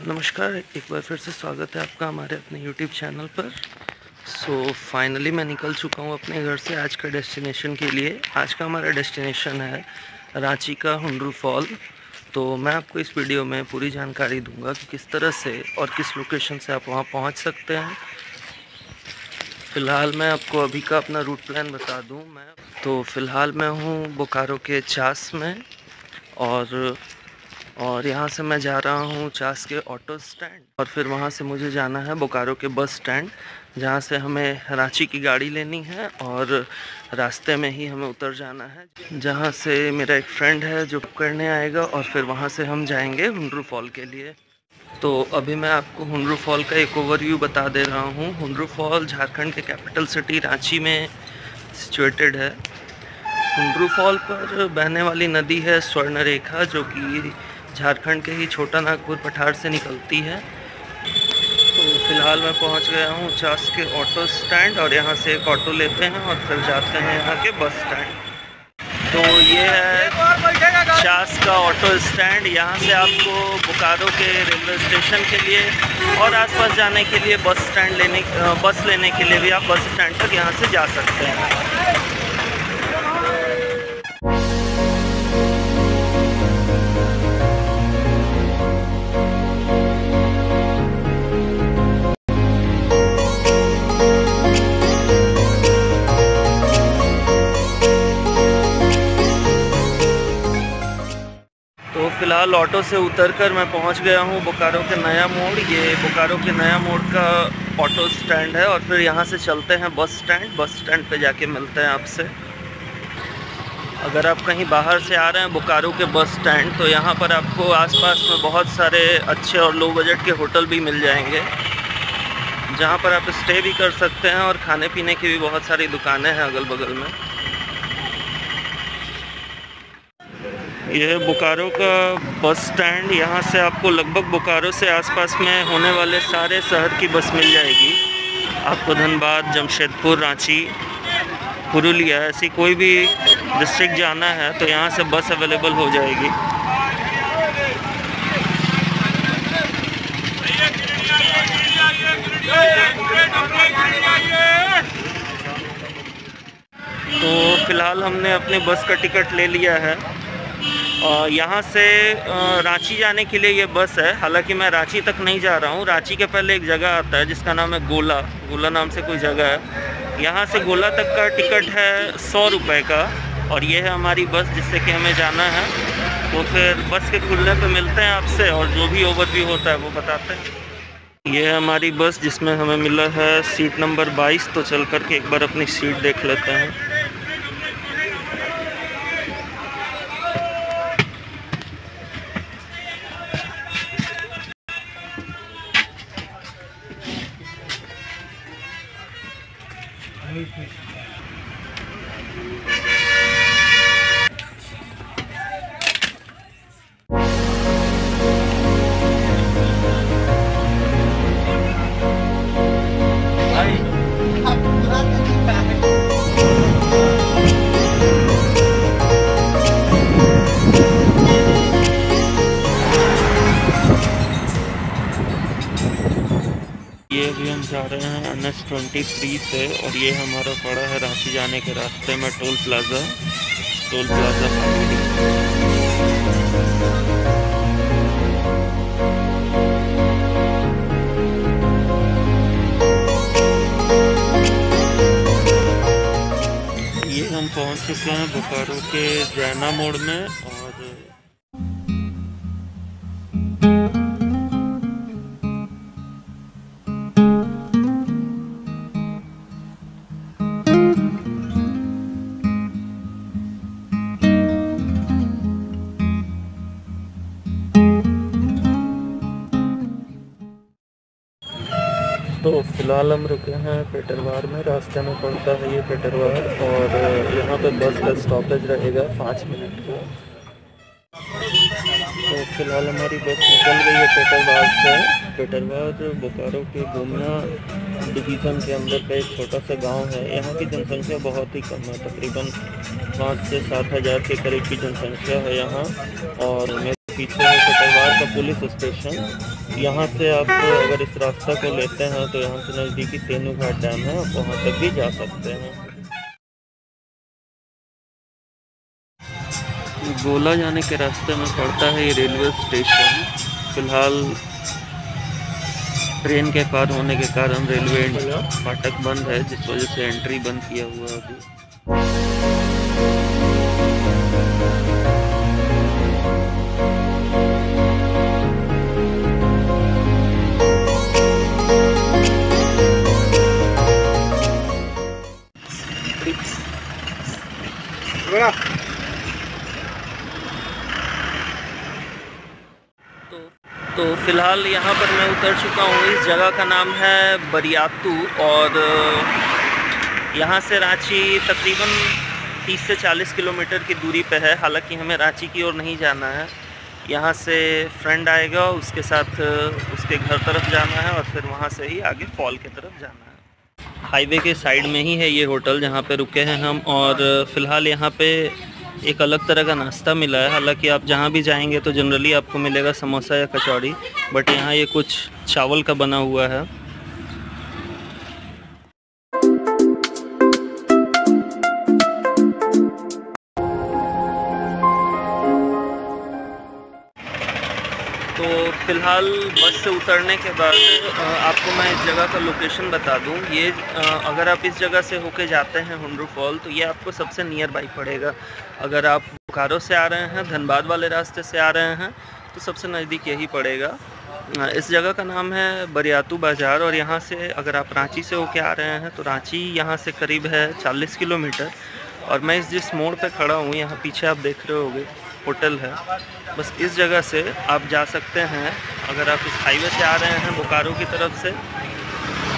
नमस्कार, एक बार फिर से स्वागत है आपका हमारे अपने YouTube चैनल पर। फाइनली मैं निकल चुका हूँ अपने घर से आज का डेस्टिनेशन के लिए। आज का हमारा डेस्टिनेशन है रांची का हुंड्रू फॉल। तो मैं आपको इस वीडियो में पूरी जानकारी दूंगा कि किस तरह से और किस लोकेशन से आप वहाँ पहुँच सकते हैं। फ़िलहाल मैं आपको अभी का अपना रूट प्लान बता दूँ। फ़िलहाल मैं हूँ बोकारो के चास में और यहाँ से मैं जा रहा हूँ चास के ऑटो स्टैंड और फिर वहाँ से मुझे जाना है बोकारो के बस स्टैंड, जहाँ से हमें रांची की गाड़ी लेनी है और रास्ते में ही हमें उतर जाना है, जहाँ से मेरा एक फ्रेंड है जो करने आएगा और फिर वहाँ से हम जाएंगे हुंड्रू फॉल के लिए। तो अभी मैं आपको हुंड्रू फॉल का एक ओवरव्यू बता दे रहा हूँ। हुंड्रू फॉल झारखंड के कैपिटल सिटी रांची में सिचुएटेड है। हुंड्रू फॉल पर बहने वाली नदी है स्वर्णरेखा, जो कि झारखंड के ही छोटा नागपुर पठार से निकलती है। तो फिलहाल मैं पहुंच गया हूं चास के ऑटो स्टैंड और यहां से एक ऑटो लेते हैं और फिर जाते हैं यहां के बस स्टैंड। तो ये है चास का ऑटो स्टैंड। यहां से आपको बोकारो के रेलवे स्टेशन के लिए और आसपास जाने के लिए बस लेने के लिए भी आप बस स्टैंड तक यहां से जा सकते हैं। तो फिलहाल ऑटो से उतरकर मैं पहुंच गया हूं बोकारो के नया मोड़। ये बोकारो के नया मोड़ का ऑटो स्टैंड है और फिर यहां से चलते हैं बस स्टैंड पे जाके मिलते हैं आपसे। अगर आप कहीं बाहर से आ रहे हैं बोकारो के बस स्टैंड, तो यहां पर आपको आसपास में बहुत सारे अच्छे और लो बजट के होटल भी मिल जाएंगे, जहां पर आप स्टे भी कर सकते हैं और खाने पीने की भी बहुत सारी दुकानें हैं अगल बगल में। यह है बोकारो का बस स्टैंड। यहाँ से आपको लगभग बोकारो से आसपास में होने वाले सारे शहर की बस मिल जाएगी। आपको धनबाद, जमशेदपुर, रांची, पुरुलिया, ऐसी कोई भी डिस्ट्रिक्ट जाना है तो यहाँ से बस अवेलेबल हो जाएगी। तो फिलहाल हमने अपने बस का टिकट ले लिया है। यहाँ से रांची जाने के लिए ये बस है। हालांकि मैं रांची तक नहीं जा रहा हूँ। रांची के पहले एक जगह आता है जिसका नाम है गोला नाम से कोई जगह है। यहाँ से गोला तक का टिकट है 100 रुपये का और ये है हमारी बस जिससे कि हमें जाना है। तो फिर बस के खुलने पे मिलते हैं आपसे और जो भी ओवरव्यू होता है वो बताते हैं। ये है हमारी बस जिसमें हमें मिला है सीट नंबर 22। तो चल कर के एक बार अपनी सीट देख लेते हैं। ये अभी हम जा रहे हैं NH23 से और ये हमारा पड़ा है रांची जाने के रास्ते में टोल प्लाज़ा ये हम पहुंच चुके हैं बोकारो के जैना मोड़ में। और तो फिलहाल हम रुके हैं पेटरवार में। रास्ते में पड़ता है ये पेटरवार और यहाँ पे बस का स्टॉपेज रहेगा 5 मिनट का। तो फिलहाल हमारी बस निकल गई है पेटरवार से। पेटरवार बोकारो के गुमना डिवीज़न के अंदर का एक छोटा सा गांव है। यहाँ की जनसंख्या बहुत ही कम है, तकरीबन 5 से 7 हज़ार के करीब की जनसंख्या है यहाँ। और मेरे पीछे है कोटरवार का पुलिस स्टेशन। यहाँ से आप अगर इस रास्ता को लेते हैं तो यहाँ से नज़दीकी तेनूघाट डैम है, आप वहाँ तक भी जा सकते हैं। गोला जाने के रास्ते में पड़ता है ये रेलवे स्टेशन। फिलहाल ट्रेन के पार होने के कारण रेलवे फाटक बंद है, जिस वजह से एंट्री बंद किया हुआ है अभी। तो फ़िलहाल यहाँ पर मैं उतर चुका हूँ। इस जगह का नाम है बरियातू और यहाँ से रांची तकरीबन 30 से 40 किलोमीटर की दूरी पे है। हालांकि हमें रांची की ओर नहीं जाना है, यहाँ से फ्रेंड आएगा, उसके साथ उसके घर तरफ जाना है और फिर वहाँ से ही आगे फॉल की तरफ जाना है। हाईवे के साइड में ही है ये होटल जहाँ पे रुके हैं हम। और फ़िलहाल यहाँ पे एक अलग तरह का नाश्ता मिला है। हालांकि आप जहाँ भी जाएंगे तो जनरली आपको मिलेगा समोसा या कचौड़ी, बट यहाँ ये कुछ चावल का बना हुआ है। तो फ़िलहाल बस से उतरने के बाद आपको मैं इस जगह का लोकेशन बता दूं। ये अगर आप इस जगह से होके जाते हैं हुंड्रू फॉल तो ये आपको सबसे नियर बाई पड़ेगा। अगर आप बोकारो से आ रहे हैं, धनबाद वाले रास्ते से आ रहे हैं, तो सबसे नज़दीक यही पड़ेगा। इस जगह का नाम है बरियातू बाज़ार। और यहाँ से अगर आप रांची से होके आ रहे हैं तो रांची यहाँ से करीब है 40 किलोमीटर। और मैं जिस मोड़ पे खड़ा हूँ, यहाँ पीछे आप देख रहे होंगे होटल है, बस इस जगह से आप जा सकते हैं। अगर आप इस हाईवे से आ रहे हैं बोकारो की तरफ से,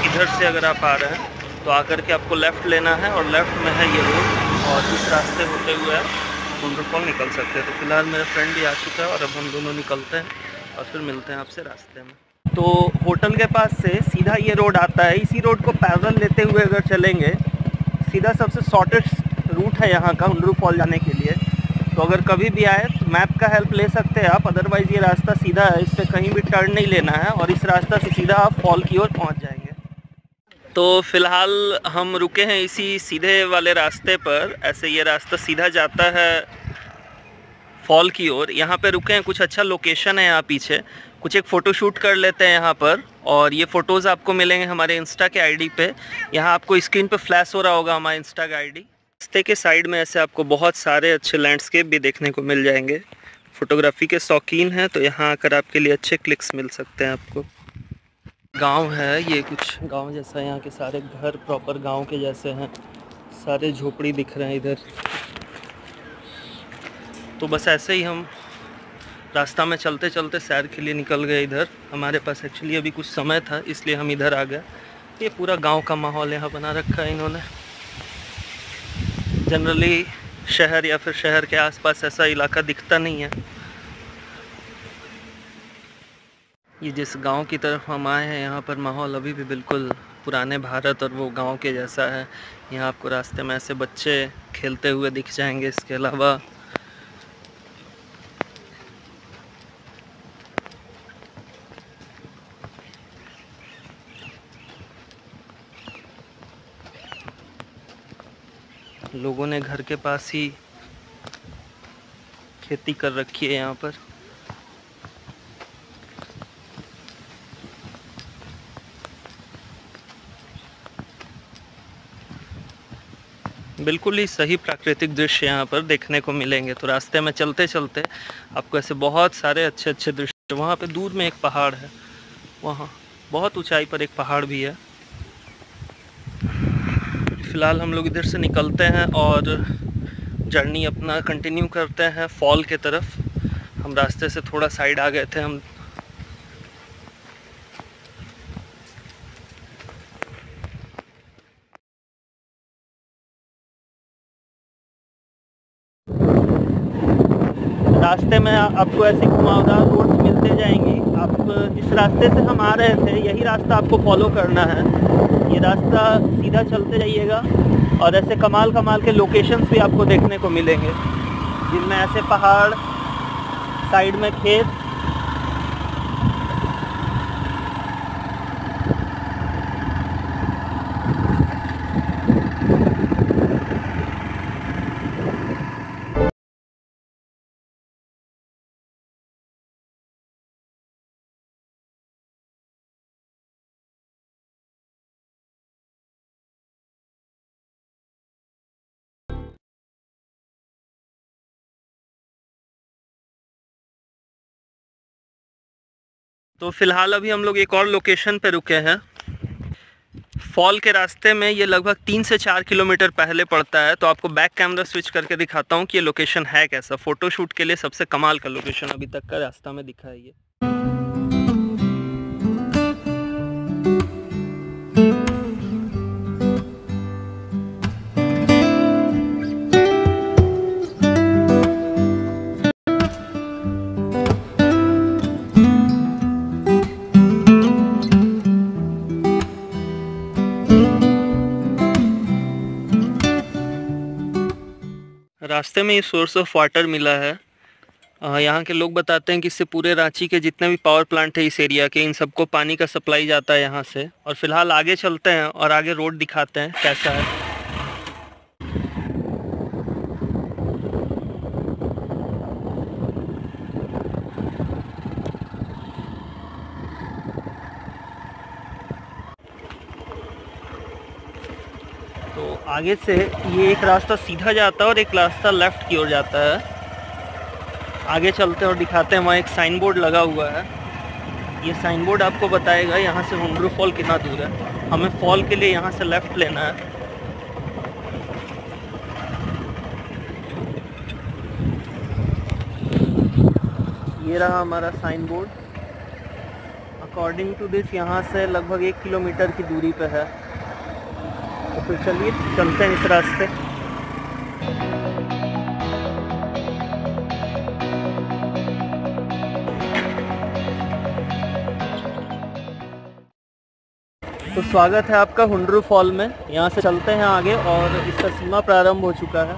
इधर से अगर आप आ रहे हैं तो आकर के आपको लेफ़्ट लेना है और लेफ़्ट में है ये रोड, और इस रास्ते होते हुए हुंड्रू फॉल निकल सकते हैं। तो फिलहाल मेरा फ्रेंड भी आ चुका है और अब हम दोनों निकलते हैं और फिर मिलते हैं आपसे रास्ते में। तो होटल के पास से सीधा ये रोड आता है। इसी रोड को पैदल लेते हुए अगर चलेंगे, सीधा सबसे शॉर्टेस्ट रूट है यहाँ का हुंड्रू फॉल जाने के लिए। तो अगर कभी भी आए तो मैप का हेल्प ले सकते हैं आप, अदरवाइज़ ये रास्ता सीधा है, इस पर कहीं भी टर्न नहीं लेना है और इस रास्ता से सीधा आप फॉल की ओर पहुँच जाएंगे। तो फ़िलहाल हम रुके हैं इसी सीधे वाले रास्ते पर। ऐसे ये रास्ता सीधा जाता है फॉल की ओर। यहाँ पे रुके हैं, कुछ अच्छा लोकेशन है यहाँ पीछे, कुछ एक फ़ोटो शूट कर लेते हैं यहाँ पर। और ये फ़ोटोज़ आपको मिलेंगे हमारे इंस्टा के आईडी पे। यहाँ आपको स्क्रीन पे फ्लैश हो रहा होगा हमारा इंस्टा का आईडी। रास्ते के साइड में ऐसे आपको बहुत सारे अच्छे लैंडस्केप भी देखने को मिल जाएंगे। फ़ोटोग्राफी के शौकीन हैं तो यहाँ आकर आपके लिए अच्छे क्लिक्स मिल सकते हैं आपको। गांव है ये, कुछ गांव जैसा, यहाँ के सारे घर प्रॉपर गांव के जैसे हैं, सारे झोपड़ी दिख रहे हैं इधर। तो बस ऐसे ही हम रास्ता में चलते चलते सैर के लिए निकल गए इधर। हमारे पास एक्चुअली अभी कुछ समय था इसलिए हम इधर आ गए। ये पूरा गांव का माहौल यहाँ बना रखा है इन्होंने। जनरली शहर या फिर शहर के आसपास ऐसा इलाका दिखता नहीं है। ये जिस गांव की तरफ हम आए हैं यहाँ पर माहौल अभी भी बिल्कुल पुराने भारत और वो गांव के जैसा है। यहाँ आपको रास्ते में ऐसे बच्चे खेलते हुए दिख जाएंगे। इसके अलावा लोगों ने घर के पास ही खेती कर रखी है यहाँ पर। बिल्कुल ही सही प्राकृतिक दृश्य यहाँ पर देखने को मिलेंगे। तो रास्ते में चलते चलते आपको ऐसे बहुत सारे अच्छे अच्छे दृश्य। वहाँ पे दूर में एक पहाड़ है, वहाँ बहुत ऊंचाई पर एक पहाड़ भी है। फ़िलहाल हम लोग इधर से निकलते हैं और जर्नी अपना कंटिन्यू करते हैं फॉल के तरफ। हम रास्ते से थोड़ा साइड आ गए थे हम। रास्ते में आपको ऐसी घुमावदार रोड्स मिलते जाएंगी। आप जिस रास्ते से हम आ रहे थे यही रास्ता आपको फॉलो करना है। ये रास्ता सीधा चलते जाइएगा और ऐसे कमाल कमाल के लोकेशंस भी आपको देखने को मिलेंगे, जिनमें ऐसे पहाड़, साइड में खेत। तो फिलहाल अभी हम लोग एक और लोकेशन पे रुके हैं। फॉल के रास्ते में ये लगभग 3 से 4 किलोमीटर पहले पड़ता है। तो आपको बैक कैमरा स्विच करके दिखाता हूँ कि ये लोकेशन है कैसा। फोटोशूट के लिए सबसे कमाल का लोकेशन अभी तक का रास्ता में दिखा है ये। रास्ते में ये सोर्स ऑफ वाटर मिला है। यहाँ के लोग बताते हैं कि इससे पूरे रांची के जितने भी पावर प्लांट है इस एरिया के, इन सबको पानी का सप्लाई जाता है यहाँ से। और फिलहाल आगे चलते हैं और आगे रोड दिखाते हैं कैसा है। तो आगे से ये एक रास्ता सीधा जाता है और एक रास्ता लेफ्ट की ओर जाता है। आगे चलते हैं और दिखाते हैं। वहाँ एक साइन बोर्ड लगा हुआ है। ये साइन बोर्ड आपको बताएगा यहाँ से हुंडरू फॉल कितना दूर है। हमें फॉल के लिए यहाँ से लेफ्ट लेना है। ये रहा हमारा sign board. According to this यहाँ से लगभग 1 किलोमीटर की दूरी पे है। तो फिर चलिए चलते हैं इस रास्ते। तो स्वागत है आपका हुंडरू फॉल में। यहाँ से चलते हैं आगे और इसका सीमा प्रारंभ हो चुका है।